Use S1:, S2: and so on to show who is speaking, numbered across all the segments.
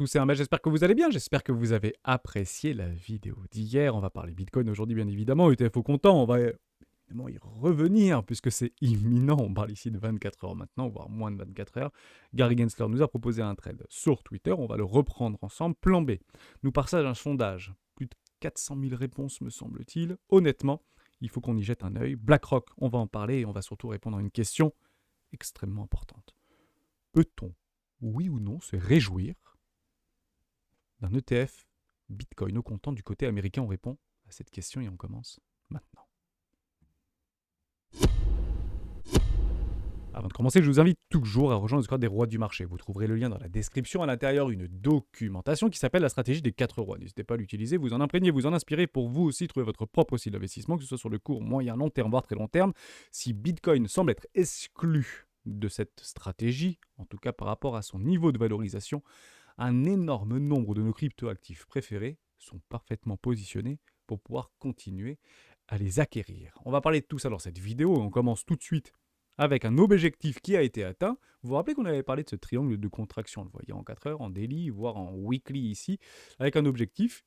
S1: tous et un j'espère que vous allez bien, j'espère que vous avez apprécié la vidéo d'hier. On va parler Bitcoin aujourd'hui bien évidemment, ETF au comptant, on va évidemment y revenir puisque c'est imminent, on parle ici de 24 heures maintenant, voire moins de 24 heures. Gary Gensler nous a proposé un trade sur Twitter, on va le reprendre ensemble. Plan B nous partage un sondage, plus de 400 000 réponses me semble-t-il. Honnêtement, il faut qu'on y jette un œil. BlackRock, on va en parler et on va surtout répondre à une question extrêmement importante. Peut-on, oui ou non, se réjouir d'un ETF Bitcoin au comptant du côté américain? On répond à cette question et on commence maintenant. Avant de commencer, je vous invite toujours à rejoindre le Discord des rois du marché. Vous trouverez le lien dans la description. À l'intérieur, une documentation qui s'appelle la stratégie des 4 rois. N'hésitez pas à l'utiliser, vous en imprégnez, vous en inspirez pour vous aussi trouver votre propre style d'investissement, que ce soit sur le court, moyen, long terme, voire très long terme. Si Bitcoin semble être exclu de cette stratégie, en tout cas par rapport à son niveau de valorisation, un énorme nombre de nos cryptoactifs préférés sont parfaitement positionnés pour pouvoir continuer à les acquérir. On va parler de tout ça dans cette vidéo et on commence tout de suite avec un objectif qui a été atteint. Vous vous rappelez qu'on avait parlé de ce triangle de contraction, on le voyait en 4 heures, en daily, voire en weekly ici, avec un objectif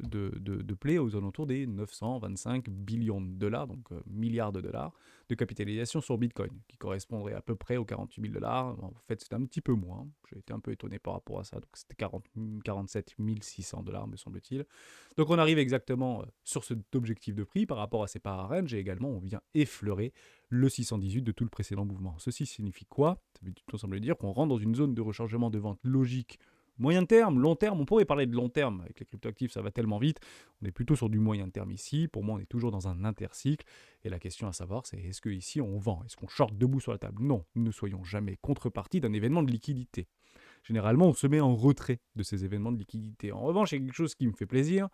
S1: de play aux alentours des 925 billions de dollars, donc milliards de dollars, de capitalisation sur Bitcoin, qui correspondrait à peu près aux 48 000 dollars. En fait, c'était un petit peu moins. J'ai été un peu étonné par rapport à ça. Donc, c'était 47 600 dollars, me semble-t-il. Donc, on arrive exactement sur cet objectif de prix par rapport à ces parts range. Et également, on vient effleurer le 618 de tout le précédent mouvement. Ceci signifie quoi? Ça veut tout simplement dire qu'on rentre dans une zone de rechargement de vente logique. Moyen terme, long terme, on pourrait parler de long terme. Avec les cryptoactifs, ça va tellement vite. On est plutôt sur du moyen terme ici. Pour moi, on est toujours dans un intercycle. Et la question à savoir, c'est est-ce qu'ici, on vend? Est-ce qu'on short debout sur la table? Non, nous ne soyons jamais contrepartie d'un événement de liquidité. Généralement, on se met en retrait de ces événements de liquidité. En revanche, il y a quelque chose qui me fait plaisir.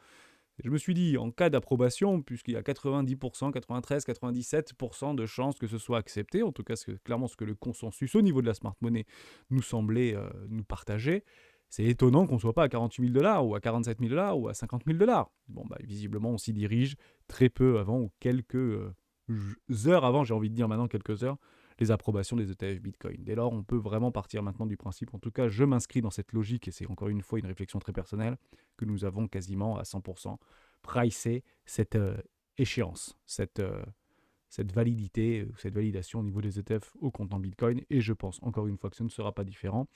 S1: Je me suis dit, en cas d'approbation, puisqu'il y a 90%, 93, 97% de chances que ce soit accepté, en tout cas, c'est clairement ce que le consensus au niveau de la smart money nous semblait nous partager, c'est étonnant qu'on ne soit pas à 48 000 dollars ou à 47 000 dollars ou à 50 000 dollars. Bon, bah, visiblement, on s'y dirige très peu avant ou quelques heures avant, j'ai envie de dire maintenant quelques heures, les approbations des ETF Bitcoin. Dès lors, on peut vraiment partir maintenant du principe, en tout cas, je m'inscris dans cette logique, et c'est encore une fois une réflexion très personnelle, que nous avons quasiment à 100% pricé cette échéance, cette validité, cette validation au niveau des ETF au comptant Bitcoin. Et je pense encore une fois que ce ne sera pas différent,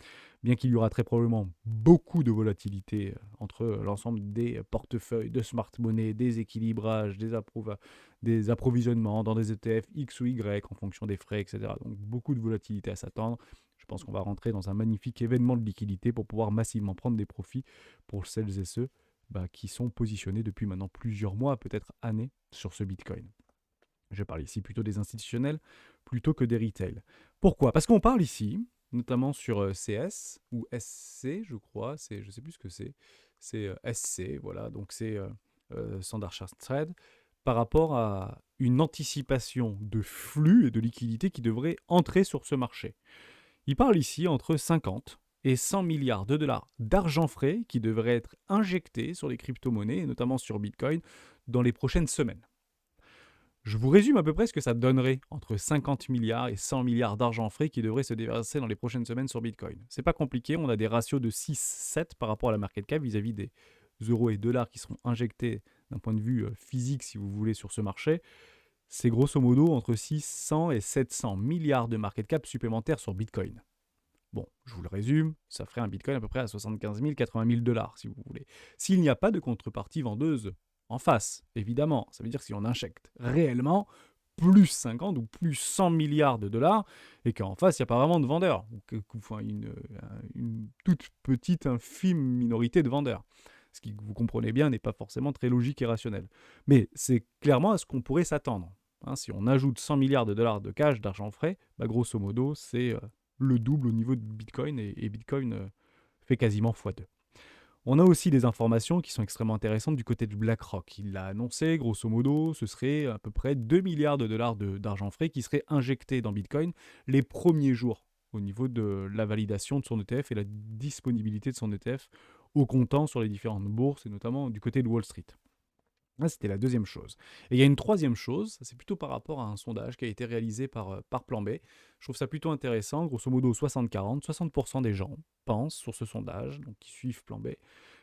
S1: bien qu'il y aura très probablement beaucoup de volatilité entre l'ensemble des portefeuilles de smart money, des équilibrages, des approvisionnements dans des ETF X ou Y en fonction des frais, etc. Donc beaucoup de volatilité à s'attendre. Je pense qu'on va rentrer dans un magnifique événement de liquidité pour pouvoir massivement prendre des profits pour celles et ceux qui sont positionnés depuis maintenant plusieurs mois, peut-être années, sur ce Bitcoin. Je parle ici plutôt des institutionnels plutôt que des retail. Pourquoi? Parce qu'on parle ici, notamment sur CS ou SC, je crois, je ne sais plus ce que c'est SC, voilà, donc c'est Standard Chartered Trade, par rapport à une anticipation de flux et de liquidité qui devrait entrer sur ce marché. Il parle ici entre 50 et 100 milliards de dollars d'argent frais qui devraient être injectés sur les crypto-monnaies, et notamment sur Bitcoin, dans les prochaines semaines. Je vous résume à peu près ce que ça donnerait entre 50 milliards et 100 milliards d'argent frais qui devraient se déverser dans les prochaines semaines sur Bitcoin. C'est pas compliqué, on a des ratios de 6-7 par rapport à la market cap vis-à-vis des euros et dollars qui seront injectés d'un point de vue physique, si vous voulez, sur ce marché. C'est grosso modo entre 600 et 700 milliards de market cap supplémentaires sur Bitcoin. Bon, je vous le résume, ça ferait un Bitcoin à peu près à 75 000, 80 000 dollars, si vous voulez. S'il n'y a pas de contrepartie vendeuse en face, évidemment, ça veut dire que si on injecte réellement plus 50 ou plus 100 milliards de dollars, et qu'en face, il n'y a pas vraiment de vendeurs, ou une toute petite, infime minorité de vendeurs. Ce qui, vous comprenez bien, n'est pas forcément très logique et rationnel. Mais c'est clairement à ce qu'on pourrait s'attendre. Si on ajoute 100 milliards de dollars de cash, d'argent frais, grosso modo, c'est le double au niveau de Bitcoin, et Bitcoin fait quasiment x2. On a aussi des informations qui sont extrêmement intéressantes du côté de BlackRock. Il l'a annoncé, grosso modo, ce serait à peu près 2 milliards de dollars d'argent frais qui seraient injectés dans Bitcoin les premiers jours au niveau de la validation de son ETF et la disponibilité de son ETF au comptant sur les différentes bourses et notamment du côté de Wall Street. Là, c'était la deuxième chose. Et il y a une troisième chose, ça, c'est plutôt par rapport à un sondage qui a été réalisé par Plan B. Je trouve ça plutôt intéressant. Grosso modo, 60-40, 60% des gens pensent sur ce sondage, donc qui suivent Plan B,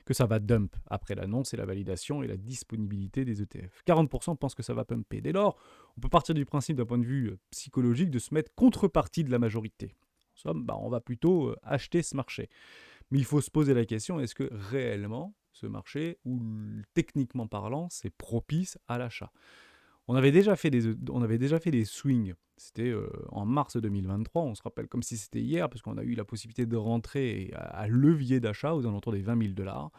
S1: que ça va dump après l'annonce et la validation et la disponibilité des ETF. 40% pensent que ça va pumper. Dès lors, on peut partir du principe d'un point de vue psychologique de se mettre contrepartie de la majorité. En somme, on va plutôt acheter ce marché. Mais il faut se poser la question, est-ce que réellement ce marché, ou techniquement parlant, c'est propice à l'achat? On avait déjà fait des swings, c'était en mars 2023, on se rappelle comme si c'était hier, parce qu'on a eu la possibilité de rentrer à levier d'achat aux alentours des 20 000 dollars.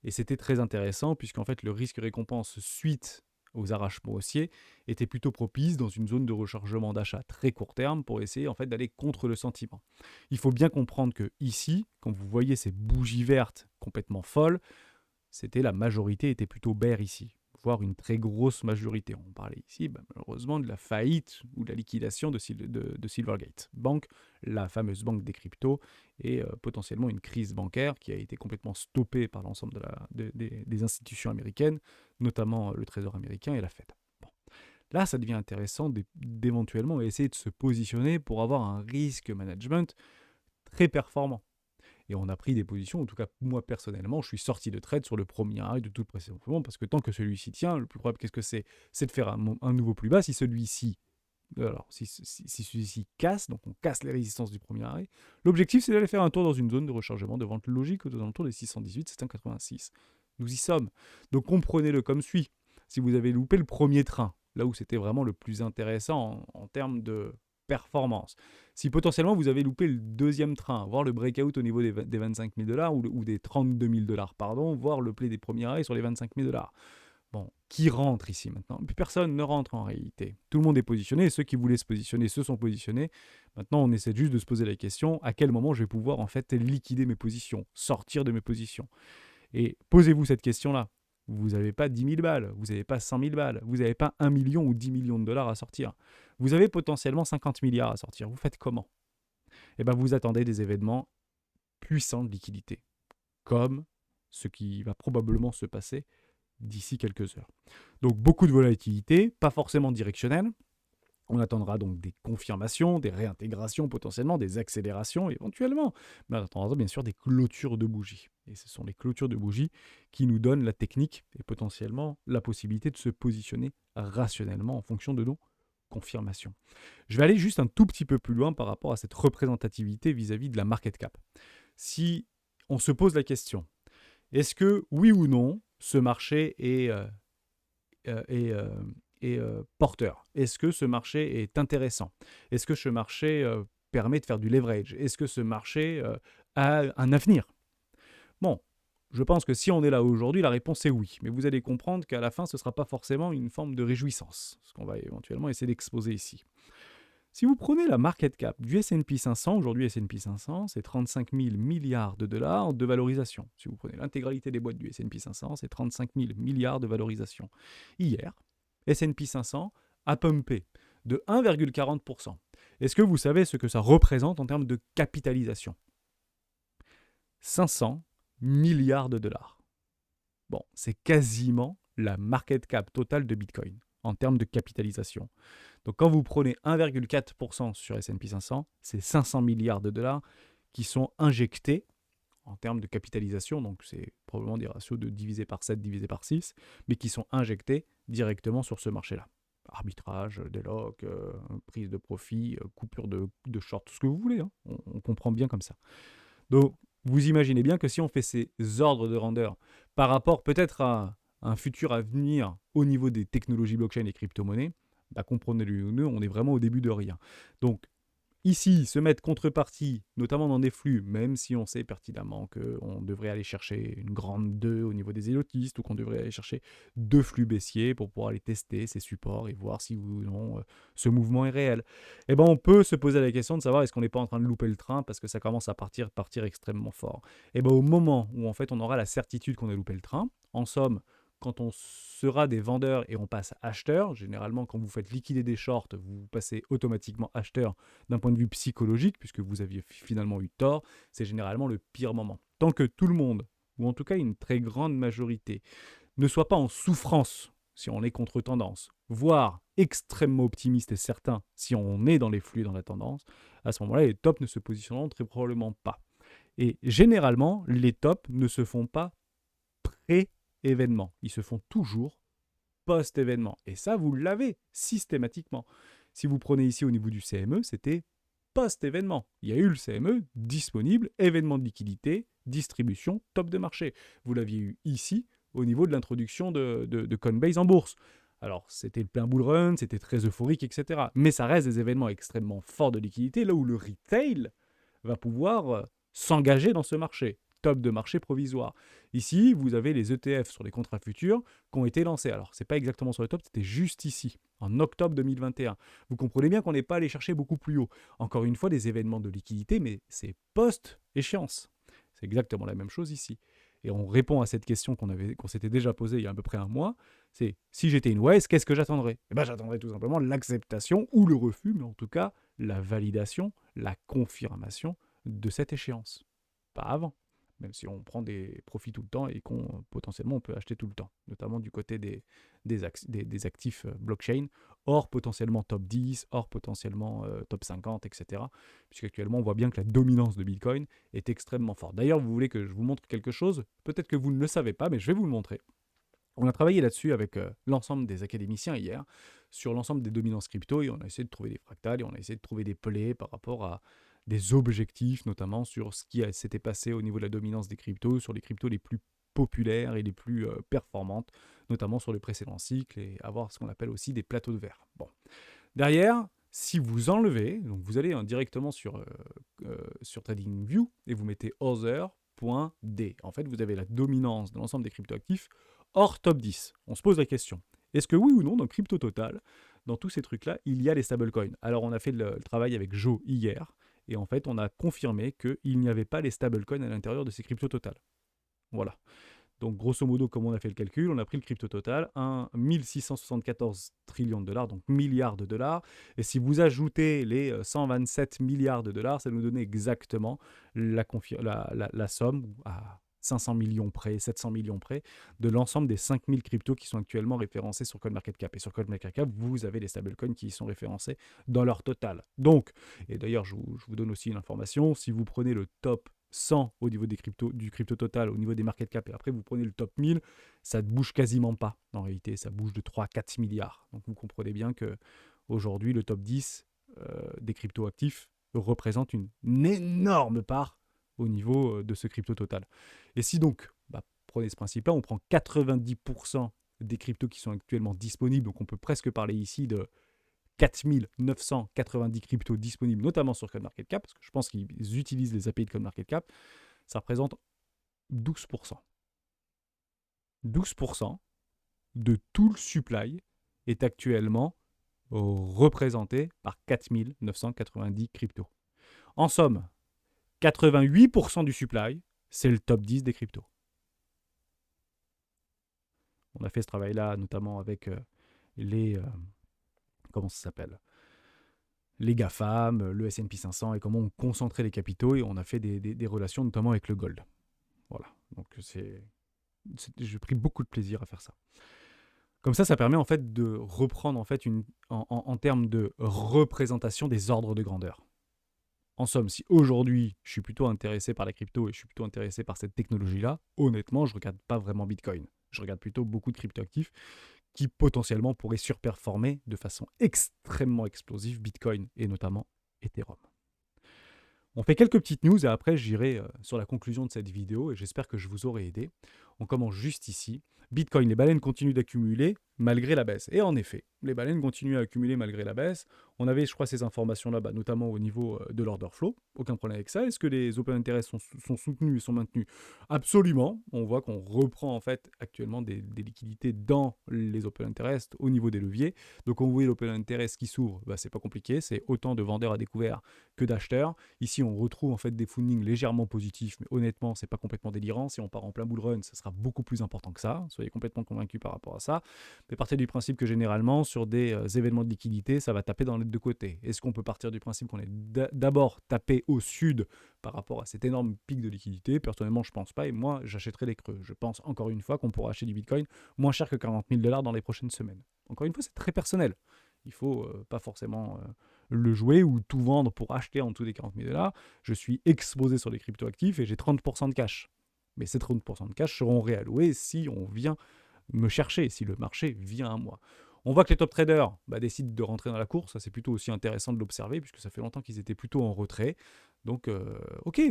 S1: Et c'était très intéressant, puisqu'en fait, le risque-récompense suite aux arrachements haussiers était plutôt propice dans une zone de rechargement d'achat très court terme pour essayer en fait d'aller contre le sentiment. Il faut bien comprendre que ici, quand vous voyez ces bougies vertes complètement folles, c'était la majorité était plutôt bear ici, voire une très grosse majorité. On parlait ici malheureusement de la faillite ou de la liquidation de Silvergate Bank, la fameuse banque des cryptos, et potentiellement une crise bancaire qui a été complètement stoppée par l'ensemble des institutions américaines, notamment le Trésor américain et la Fed. Bon. Là, ça devient intéressant d'éventuellement essayer de se positionner pour avoir un risk management très performant. Et on a pris des positions, en tout cas moi personnellement, je suis sorti de trade sur le premier arrêt de tout précédent, parce que tant que celui-ci tient, le plus probable, qu'est-ce que c'est de faire un nouveau plus bas. Si celui-ci, alors si celui-ci casse, donc on casse les résistances du premier arrêt, l'objectif c'est d'aller faire un tour dans une zone de rechargement de vente logique aux alentours des 618, 786. Nous y sommes. Donc comprenez-le comme suit. Si vous avez loupé le premier train, là où c'était vraiment le plus intéressant en termes de performance. Si potentiellement vous avez loupé le deuxième train, voire le breakout au niveau des 25 000 dollars ou des 32 000 dollars, pardon, voire le play des premiers arrêts sur les 25 000 dollars. Bon, qui rentre ici maintenant? Plus personne ne rentre en réalité. Tout le monde est positionné, et ceux qui voulaient se positionner se sont positionnés. Maintenant, on essaie juste de se poser la question, à quel moment je vais pouvoir en fait liquider mes positions, sortir de mes positions. Et posez-vous cette question-là. Vous n'avez pas 10 000 balles, vous n'avez pas 100 000 balles, vous n'avez pas 1 million ou 10 millions de dollars à sortir. Vous avez potentiellement 50 milliards à sortir. Vous faites comment? Eh bien, vous attendez des événements puissants de liquidité, comme ce qui va probablement se passer d'ici quelques heures. Donc, beaucoup de volatilité, pas forcément directionnelle. On attendra donc des confirmations, des réintégrations potentiellement, des accélérations éventuellement, mais on attendra bien sûr des clôtures de bougies. Et ce sont les clôtures de bougies qui nous donnent la technique et potentiellement la possibilité de se positionner rationnellement en fonction de nos confirmations. Je vais aller juste un tout petit peu plus loin par rapport à cette représentativité vis-à-vis de la market cap. Si on se pose la question, est-ce que oui ou non, ce marché est porteur? Est-ce que ce marché est intéressant? Est-ce que ce marché permet de faire du leverage? Est-ce que ce marché a un avenir? Bon, je pense que si on est là aujourd'hui, la réponse est oui. Mais vous allez comprendre qu'à la fin, ce ne sera pas forcément une forme de réjouissance, ce qu'on va éventuellement essayer d'exposer ici. Si vous prenez la market cap du S&P 500, aujourd'hui S&P 500, c'est 35 000 milliards de dollars de valorisation. Si vous prenez l'intégralité des boîtes du S&P 500, c'est 35 000 milliards de valorisation. Hier, S&P 500 a pumpé de 1,40%. Est-ce que vous savez ce que ça représente en termes de capitalisation? 500 milliards de dollars. Bon, c'est quasiment la market cap totale de Bitcoin en termes de capitalisation. Donc quand vous prenez 1,4% sur S&P 500, c'est 500 milliards de dollars qui sont injectés en termes de capitalisation, donc c'est probablement des ratios de divisé par 7, divisé par 6, mais qui sont injectés directement sur ce marché-là. Arbitrage, déloc, prise de profit, coupure de short, tout ce que vous voulez, hein. On comprend bien comme ça. Donc vous imaginez bien que si on fait ces ordres de grandeur par rapport peut-être à un futur à venir au niveau des technologies blockchain et crypto-monnaies, comprenez-le ou non, on est vraiment au début de rien. Donc ici, se mettre contrepartie, notamment dans des flux, même si on sait pertinemment qu'on devrait aller chercher une grande 2 au niveau des élotistes, ou qu'on devrait aller chercher 2 flux baissiers pour pouvoir aller tester ces supports et voir si ou non ce mouvement est réel. Eh bien, on peut se poser la question de savoir est-ce qu'on n'est pas en train de louper le train parce que ça commence à partir extrêmement fort. Et bien, au moment où en fait on aura la certitude qu'on a loupé le train, en somme, quand on sera des vendeurs et on passe acheteur, généralement quand vous faites liquider des shorts, vous passez automatiquement acheteur d'un point de vue psychologique, puisque vous aviez finalement eu tort, c'est généralement le pire moment. Tant que tout le monde, ou en tout cas une très grande majorité, ne soit pas en souffrance si on est contre tendance, voire extrêmement optimiste et certain si on est dans les flux dans la tendance, à ce moment-là, les tops ne se positionneront très probablement pas. Et généralement, les tops ne se font pas pré-événement. Ils se font toujours post-événement. Et ça, vous l'avez systématiquement. Si vous prenez ici au niveau du CME, c'était post-événement. Il y a eu le CME disponible, événement de liquidité, distribution, top de marché. Vous l'aviez eu ici au niveau de l'introduction de Coinbase en bourse. Alors, c'était le plein bull run, c'était très euphorique, etc. Mais ça reste des événements extrêmement forts de liquidité, là où le retail va pouvoir s'engager dans ce marché. Top de marché provisoire. Ici, vous avez les ETF sur les contrats futurs qui ont été lancés. Alors, ce n'est pas exactement sur le top, c'était juste ici, en octobre 2021. Vous comprenez bien qu'on n'est pas allé chercher beaucoup plus haut. Encore une fois, des événements de liquidité, mais c'est post-échéance. C'est exactement la même chose ici. Et on répond à cette question qu'on s'était déjà posée il y a à peu près un mois. C'est, si j'étais une Wise, qu'est-ce que j'attendrais ? Eh bien, j'attendrais tout simplement l'acceptation ou le refus, mais en tout cas, la validation, la confirmation de cette échéance. Pas avant. Même si on prend des profits tout le temps et qu'on potentiellement on peut acheter tout le temps, notamment du côté des actifs blockchain, hors potentiellement top 10, hors potentiellement top 50, etc. Puisqu'actuellement on voit bien que la dominance de Bitcoin est extrêmement forte. D'ailleurs, vous voulez que je vous montre quelque chose ? Peut-être que vous ne le savez pas, mais je vais vous le montrer. On a travaillé là-dessus avec l'ensemble des académiciens hier, sur l'ensemble des dominances crypto, et on a essayé de trouver des fractales, et on a essayé de trouver des plaies par rapport à des objectifs, notamment sur ce qui s'était passé au niveau de la dominance des cryptos, sur les cryptos les plus populaires et les plus performantes, notamment sur le précédent cycle, et avoir ce qu'on appelle aussi des plateaux de verre. Bon. Derrière, si vous enlevez, donc vous allez directement sur TradingView, et vous mettez Other.d. En fait, vous avez la dominance de l'ensemble des cryptoactifs hors top 10. On se pose la question, est-ce que oui ou non, dans Crypto Total, dans tous ces trucs-là, il y a les stablecoins ? Alors, on a fait le travail avec Joe hier, et en fait, on a confirmé qu'il n'y avait pas les stablecoins à l'intérieur de ces Crypto Total. Voilà. Donc, grosso modo, comme on a fait le calcul, on a pris le Crypto Total, 1674 trillions de dollars, donc milliards de dollars. Et si vous ajoutez les 127 milliards de dollars, ça nous donnait exactement la somme à 500 millions près, 700 millions près, de l'ensemble des 5000 cryptos qui sont actuellement référencés sur CoinMarketCap. Et sur CoinMarketCap, vous avez les stablecoins qui y sont référencés dans leur total. Donc, et d'ailleurs, je vous donne aussi une information, si vous prenez le top 100 au niveau du crypto total, au niveau des market cap, et après vous prenez le top 1000, ça ne bouge quasiment pas. En réalité, ça bouge de 3-4 milliards. Donc vous comprenez bien que aujourd'hui le top 10 des crypto actifs représente une énorme part au niveau de ce crypto total. Et si donc, prenez ce principe-là, on prend 90% des cryptos qui sont actuellement disponibles, donc on peut presque parler ici de 4990 cryptos disponibles, notamment sur CoinMarketCap, parce que je pense qu'ils utilisent les API de CoinMarketCap, ça représente 12%. 12% de tout le supply est actuellement représenté par 4990 cryptos. En somme, 88% du supply, c'est le top 10 des cryptos. On a fait ce travail-là notamment avec les... comment ça s'appelle ? Les GAFAM, le S&P 500 et comment on concentrait les capitaux, et on a fait des relations notamment avec le gold. Voilà, donc j'ai pris beaucoup de plaisir à faire ça. Comme ça permet en fait de reprendre en fait en termes de représentation des ordres de grandeur. En somme, si aujourd'hui je suis plutôt intéressé par la crypto et je suis plutôt intéressé par cette technologie-là, honnêtement, je ne regarde pas vraiment Bitcoin. Je regarde plutôt beaucoup de cryptoactifs qui potentiellement pourraient surperformer de façon extrêmement explosive Bitcoin et notamment Ethereum. On fait quelques petites news et après j'irai sur la conclusion de cette vidéo et j'espère que je vous aurai aidé. On commence juste ici. Bitcoin, les baleines continuent d'accumuler malgré la baisse. Et en effet, les baleines continuent à accumuler malgré la baisse. On avait, je crois, ces informations-là, notamment au niveau de l'order flow. Aucun problème avec ça. Est-ce que les open interest sont soutenus et sont maintenus ? Absolument. On voit qu'on reprend en fait actuellement des liquidités dans les open interest au niveau des leviers. Donc on voit l'open interest qui s'ouvre, c'est pas compliqué. C'est autant de vendeurs à découvert que d'acheteurs. Ici, on retrouve en fait des fundings légèrement positifs, mais honnêtement, c'est pas complètement délirant. Si on part en plein bull run, ça sera sera beaucoup plus important que ça. Soyez complètement convaincus par rapport à ça. Mais partez du principe que généralement, sur des événements de liquidité, ça va taper dans les deux côtés. Est-ce qu'on peut partir du principe qu'on est d'abord tapé au sud par rapport à cet énorme pic de liquidité? Personnellement, je pense pas. Et moi, j'achèterai les creux. Je pense encore une fois qu'on pourra acheter du Bitcoin moins cher que 40 000 $ dans les prochaines semaines. Encore une fois, c'est très personnel. Il ne faut pas forcément le jouer ou tout vendre pour acheter en dessous des 40 000 $. Je suis exposé sur les cryptoactifs et j'ai 30% de cash. Mais ces 30% de cash seront réalloués si on vient me chercher, si le marché vient à moi. On voit que les top traders décident de rentrer dans la course. Ça, c'est plutôt aussi intéressant de l'observer puisque ça fait longtemps qu'ils étaient plutôt en retrait. Donc, ok,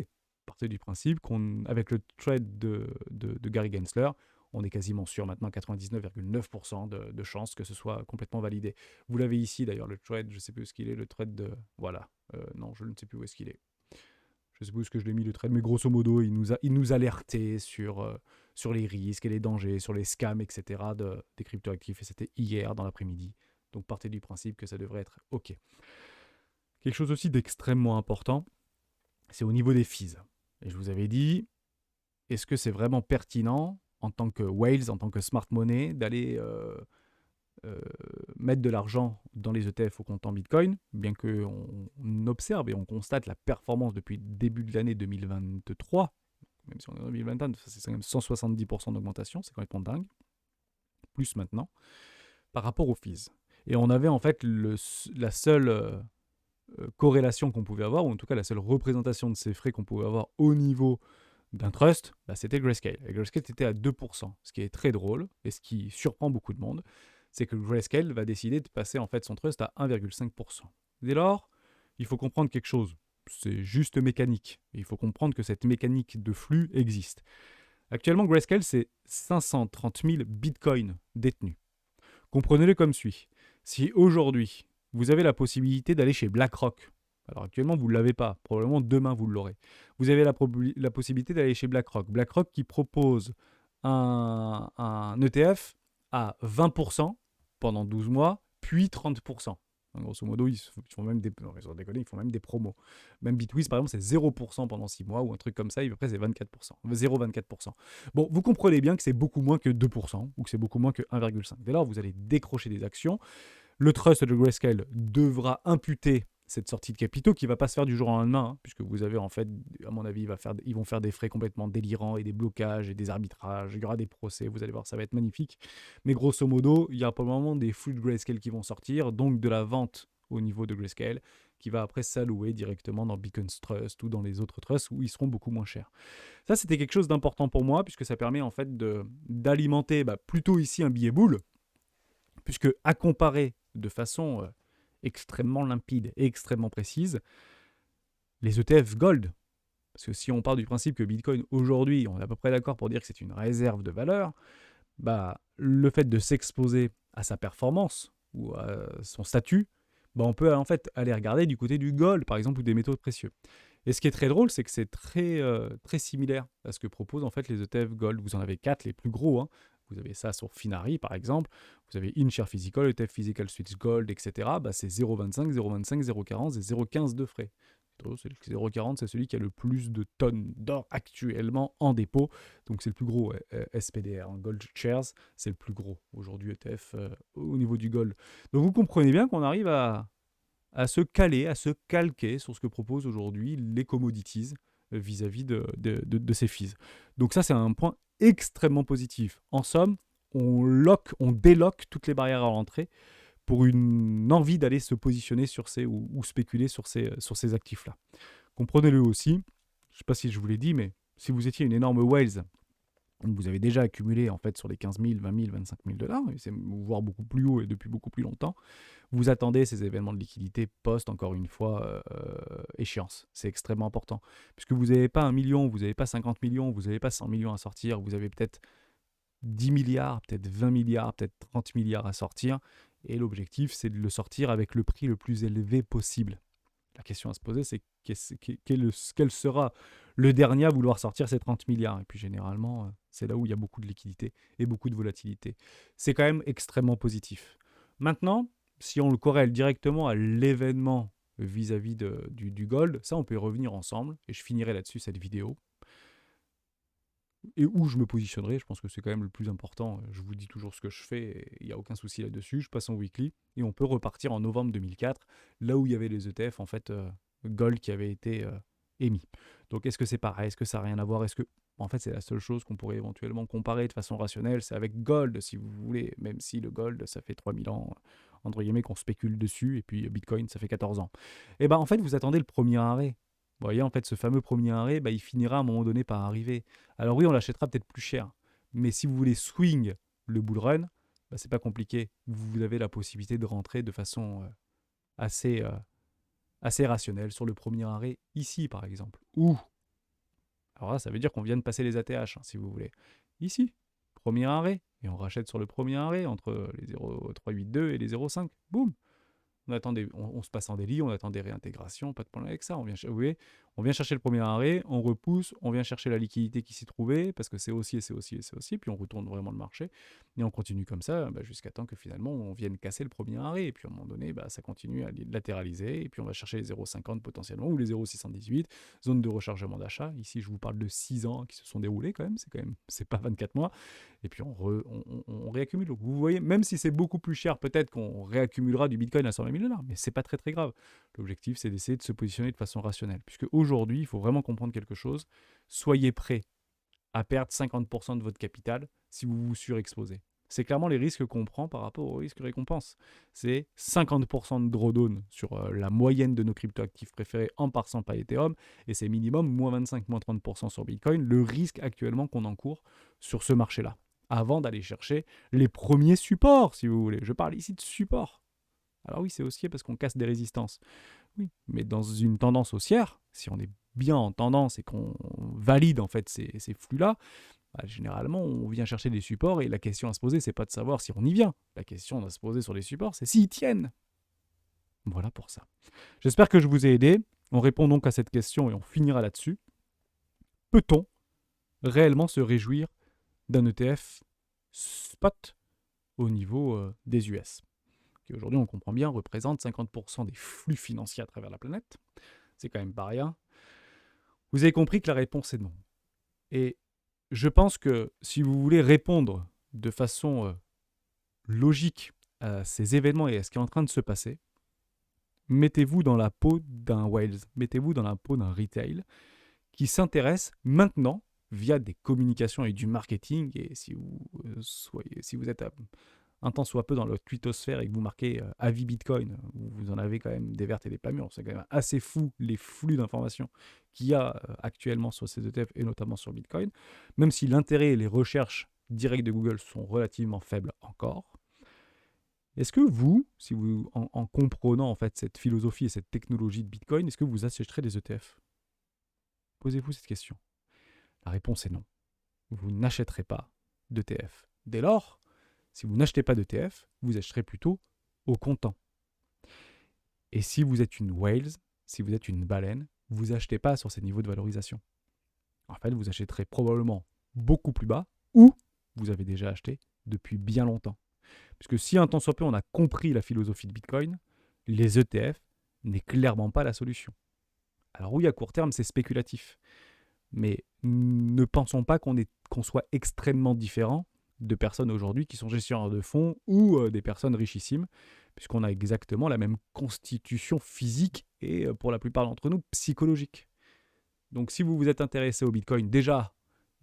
S1: partez du principe qu'avec le trade de Gary Gensler, on est quasiment sûr maintenant 99,9% de chances que ce soit complètement validé. Vous l'avez ici d'ailleurs, le trade, je ne sais plus où est-ce qu'il est, le trade de... Voilà, non, je ne sais plus où est-ce qu'il est. Je ne sais plus où est-ce que je l'ai mis le trade, mais grosso modo, il nous alertait sur les risques et les dangers, sur les scams, etc. des cryptoactifs, et c'était hier dans l'après-midi. Donc partez du principe que ça devrait être OK. Quelque chose aussi d'extrêmement important, c'est au niveau des fees. Et je vous avais dit, est-ce que c'est vraiment pertinent en tant que whales, en tant que smart money, d'aller mettre de l'argent dans les ETF au comptant Bitcoin, bien qu'on observe et on constate la performance depuis le début de l'année 2023, même si on est en 2021, c'est quand même 170% d'augmentation, c'est complètement dingue, plus maintenant, par rapport aux fees. Et on avait en fait la seule corrélation qu'on pouvait avoir, ou en tout cas la seule représentation de ces frais qu'on pouvait avoir au niveau d'un trust, c'était Grayscale. Et Grayscale était à 2%, ce qui est très drôle et ce qui surprend beaucoup de monde, c'est que Grayscale va décider de passer en fait son trust à 1,5%. Dès lors, il faut comprendre quelque chose. C'est juste mécanique. Et il faut comprendre que cette mécanique de flux existe. Actuellement, Grayscale, c'est 530 000 bitcoins détenus. Comprenez-le comme suit. Si aujourd'hui, vous avez la possibilité d'aller chez BlackRock, alors actuellement, vous ne l'avez pas. Probablement demain, vous l'aurez. Vous avez la possibilité d'aller chez BlackRock. BlackRock qui propose un ETF à 20% pendant 12 mois, puis 30%. Grosso modo, ils font même des, non, ils font même des promos. Même Bitwiz, par exemple, c'est 0% pendant 6 mois ou un truc comme ça. Et après, c'est 24%. 0,24%. Bon, vous comprenez bien que c'est beaucoup moins que 2% ou que c'est beaucoup moins que 1,5%. Dès lors, vous allez décrocher des actions. Le trust de Grayscale devra imputer cette sortie de capitaux qui ne va pas se faire du jour au lendemain, puisque vous avez en fait, à mon avis, ils vont faire des frais complètement délirants et des blocages et des arbitrages, il y aura des procès, vous allez voir, ça va être magnifique. Mais grosso modo, il y a pour le moment des flux de Grayscale qui vont sortir, donc de la vente au niveau de Grayscale, qui va après s'allouer directement dans Beacon's Trust ou dans les autres trusts où ils seront beaucoup moins chers. Ça, c'était quelque chose d'important pour moi, puisque ça permet en fait d'alimenter plutôt ici un billet boule, puisque à comparer de façon extrêmement limpide et extrêmement précise, les ETF Gold, parce que si on part du principe que Bitcoin aujourd'hui, on est à peu près d'accord pour dire que c'est une réserve de valeur, le fait de s'exposer à sa performance ou à son statut, on peut en fait aller regarder du côté du gold par exemple ou des métaux précieux. Et ce qui est très drôle, c'est que c'est très, très similaire à ce que proposent en fait les ETF Gold. Vous en avez 4 les plus gros, Vous avez ça sur Finari, par exemple. Vous avez InShare Physical, ETF Physical Switch Gold, etc. C'est 0,25, 0,25, 0,40 et 0,15 de frais. 0,40, c'est celui qui a le plus de tonnes d'or actuellement en dépôt. Donc, c'est le plus gros SPDR. Gold Shares, c'est le plus gros aujourd'hui ETF au niveau du gold. Donc, vous comprenez bien qu'on arrive à se caler, à se calquer sur ce que proposent aujourd'hui les commodities vis-à-vis de ces fees. Donc ça, c'est un point extrêmement positif. En somme, on déloque toutes les barrières à l'entrée pour une envie d'aller se positionner sur ou spéculer sur ces actifs-là. Comprenez-le aussi, je ne sais pas si je vous l'ai dit, mais si vous étiez une énorme whales, vous avez déjà accumulé en fait sur les 15 000, 20 000, 25 000 $, voire beaucoup plus haut et depuis beaucoup plus longtemps, vous attendez ces événements de liquidité post, encore une fois, échéance. C'est extrêmement important. Puisque vous n'avez pas 1 million, vous n'avez pas 50 millions, vous n'avez pas 100 millions à sortir, vous avez peut-être 10 milliards, peut-être 20 milliards, peut-être 30 milliards à sortir. Et l'objectif, c'est de le sortir avec le prix le plus élevé possible. La question à se poser, c'est quel sera le dernier à vouloir sortir ces 30 milliards. Et puis généralement, c'est là où il y a beaucoup de liquidité et beaucoup de volatilité. C'est quand même extrêmement positif. Maintenant, si on le corrèle directement à l'événement vis-à-vis du gold, ça on peut y revenir ensemble, et je finirai là-dessus cette vidéo. et où je me positionnerai. Je pense que c'est quand même le plus important. Je vous dis toujours ce que je fais, et il n'y a aucun souci là-dessus. Je passe en weekly et on peut repartir en novembre 2004, là où il y avait les ETF en fait Gold qui avaient été émis. Donc est-ce que c'est pareil? Est-ce que ça n'a rien à voir? Est-ce que en fait c'est la seule chose qu'on pourrait éventuellement comparer de façon rationnelle, c'est avec Gold si vous voulez, même si le Gold ça fait 3000 ans entre guillemets qu'on spécule dessus et puis Bitcoin ça fait 14 ans. Et ben en fait vous attendez le premier arrêt. Vous voyez, en fait, ce fameux premier arrêt, bah, il finira à un moment donné par arriver. Alors oui, on l'achètera peut-être plus cher, mais si vous voulez swing le bull run, bah, c'est pas compliqué. Vous avez la possibilité de rentrer de façon assez, assez rationnelle sur le premier arrêt, ici par exemple. Ou, alors là, ça veut dire qu'on vient de passer les ATH, hein, si vous voulez. Ici, premier arrêt, et on rachète sur le premier arrêt entre les 0,382 et les 0,5. Boum! On se passe en délit, on attend des réintégrations, pas de problème avec ça. Vous voyez, on vient chercher le premier arrêt, on repousse, on vient chercher la liquidité qui s'y trouvait, parce que c'est aussi, et c'est aussi, et c'est aussi, puis on retourne vraiment le marché, et on continue comme ça jusqu'à temps que finalement on vienne casser le premier arrêt, et puis à un moment donné, ça continue à latéraliser, et puis on va chercher les 0,50 potentiellement, ou les 0,618, zone de rechargement d'achat. Ici, je vous parle de 6 ans qui se sont déroulés quand même, c'est pas 24 mois, et puis on réaccumule. Donc vous voyez, même si c'est beaucoup plus cher, peut-être qu'on réaccumulera du Bitcoin à 120 000 $, mais c'est pas très très grave. L'objectif, c'est d'essayer de se positionner de façon rationnelle, puisque aujourd'hui, il faut vraiment comprendre quelque chose. Soyez prêt à perdre 50% de votre capital si vous vous surexposez. C'est clairement les risques qu'on prend par rapport aux risques récompenses. C'est 50% de drawdown sur la moyenne de nos cryptoactifs préférés en passant par Ethereum, et c'est minimum moins 25, moins 30% sur Bitcoin, le risque actuellement qu'on encourt sur ce marché-là, avant d'aller chercher les premiers supports, si vous voulez. Je parle ici de support. Alors oui, c'est haussier parce qu'on casse des résistances. Oui, mais dans une tendance haussière, si on est bien en tendance et qu'on valide en fait ces flux-là, généralement on vient chercher des supports et la question à se poser, c'est pas de savoir si on y vient. La question à se poser sur les supports, c'est s'ils tiennent. Voilà pour ça. J'espère que je vous ai aidé. On répond donc à cette question et on finira là-dessus. Peut-on réellement se réjouir d'un ETF spot au niveau des US, qui aujourd'hui, on comprend bien, représente 50% des flux financiers à travers la planète? C'est quand même pas rien. Vous avez compris que la réponse est non. Et je pense que si vous voulez répondre de façon logique à ces événements et à ce qui est en train de se passer, mettez-vous dans la peau d'un Wales, mettez-vous dans la peau d'un retail qui s'intéresse maintenant via des communications et du marketing. Et si vous êtes un temps soit peu dans le twittosphère et que vous marquez avis Bitcoin, vous en avez quand même des vertes et des pas mûres. C'est quand même assez fou les flux d'informations qu'il y a actuellement sur ces ETF et notamment sur Bitcoin, même si l'intérêt et les recherches directes de Google sont relativement faibles encore. Est-ce que vous, si vous en comprenant en fait cette philosophie et cette technologie de Bitcoin, est-ce que vous achèterez des ETF? Posez-vous cette question. La réponse est non. Vous n'achèterez pas d'ETF. Dès lors, si vous n'achetez pas d'ETF, vous achèterez plutôt au comptant. Et si vous êtes une whale, si vous êtes une baleine, vous n'achetez pas sur ces niveaux de valorisation. En fait, vous achèterez probablement beaucoup plus bas ou vous avez déjà acheté depuis bien longtemps. Puisque si un temps soit peu on a compris la philosophie de Bitcoin, les ETF n'est clairement pas la solution. Alors oui, à court terme, c'est spéculatif. Mais ne pensons pas qu'on soit extrêmement différent de personnes aujourd'hui qui sont gestionnaires de fonds ou des personnes richissimes, puisqu'on a exactement la même constitution physique et pour la plupart d'entre nous psychologique. Donc si vous vous êtes intéressé au Bitcoin, déjà,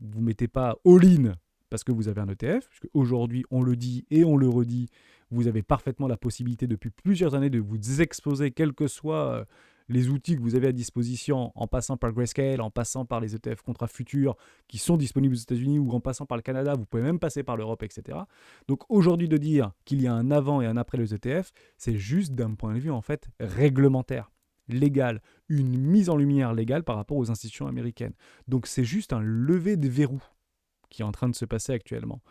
S1: vous ne mettez pas all-in parce que vous avez un ETF, puisque aujourd'hui on le dit et on le redit, vous avez parfaitement la possibilité depuis plusieurs années de vous exposer, quels que soient les outils que vous avez à disposition, en passant par Grayscale, en passant par les ETF contrats futurs qui sont disponibles aux États-Unis ou en passant par le Canada, vous pouvez même passer par l'Europe, etc. Donc aujourd'hui de dire qu'il y a un avant et un après les ETF, c'est juste d'un point de vue en fait réglementaire, légal, une mise en lumière légale par rapport aux institutions américaines. Donc c'est juste un lever de verrou qui est en train de se passer actuellement.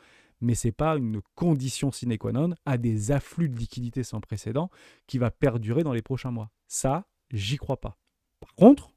S1: Mais ce n'est pas une condition sine qua non à des afflux de liquidités sans précédent qui va perdurer dans les prochains mois. Ça, j'y crois pas. Par contre,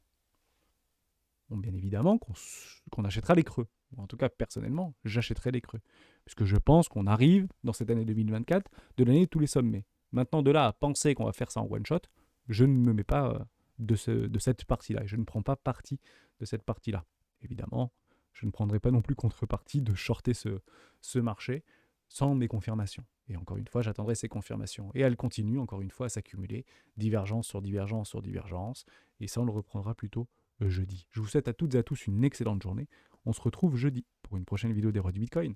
S1: bien évidemment qu'on achètera les creux. Ou en tout cas, personnellement, j'achèterai les creux. Puisque je pense qu'on arrive, dans cette année 2024, de l'année de tous les sommets. Maintenant, de là à penser qu'on va faire ça en one-shot, je ne me mets pas de cette partie-là. Je ne prends pas parti de cette partie-là. Évidemment, je ne prendrai pas non plus contrepartie de shorter ce marché sans mes confirmations. Et encore une fois, j'attendrai ces confirmations. Et elles continuent encore une fois à s'accumuler, divergence sur divergence sur divergence. Et ça, on le reprendra plutôt jeudi. Je vous souhaite à toutes et à tous une excellente journée. On se retrouve jeudi pour une prochaine vidéo des rois du Bitcoin.